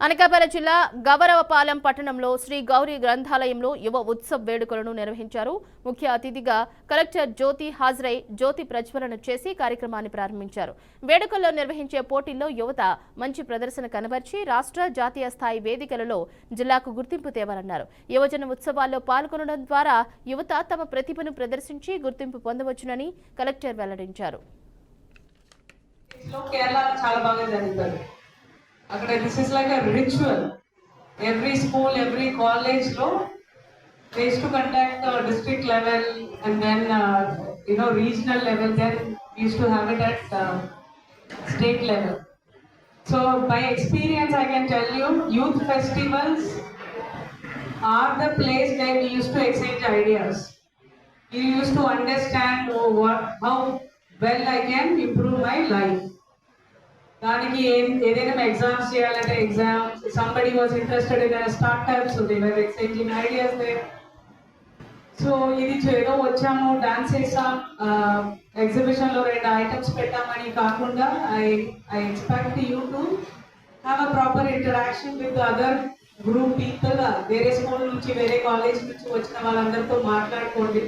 అనకాపల్లి జిల్లా గవరవపాలెం పట్టణంలో శ్రీ గౌరీ గ్రంథాలయంలో యువ ఉత్సవ్ వేడుకలను నిర్వహించారు. ముఖ్య అతిథిగా కలెక్టర్ జ్యోతి హాజరై జ్యోతి ప్రజ్వలన చేసి కార్యక్రమాన్ని ప్రారంభించారు. వేడుకల్లో నిర్వహించే పోటీల్లో యువత మంచి ప్రదర్శన కనబర్చి రాష్ట్ర జాతీయ స్థాయి వేదికలలో జిల్లాకు గుర్తింపు తేవాలన్నారు. యువజన ఉత్సవాల్లో పాల్గొనడం ద్వారా యువత తమ ప్రతిభను ప్రదర్శించి గుర్తింపు పొందవచ్చునని కలెక్టర్ వెల్లడించారు. This is like a ritual. Every school, every college, they used to conduct district level and then regional level. Then we used to have it at state level. So by experience, I can tell you, youth festivals are the place where we used to exchange ideas. We used to understand how well I can improve my life. దానికి ఏదైనా exams చేయాలంటే exams, somebody was interested in startup, so they were exchanging ideas there. సో ఇది ఏదో వచ్చాము, dance చేసాం, ఎగ్జిబిషన్లో 2 items పెట్టామని కాకుండా I expect you to have a proper interaction with other group people. వేరే స్కూల్ నుంచి, వేరే కాలేజ్ నుంచి వచ్చిన వాళ్ళందరితో మాట్లాడుకోండి.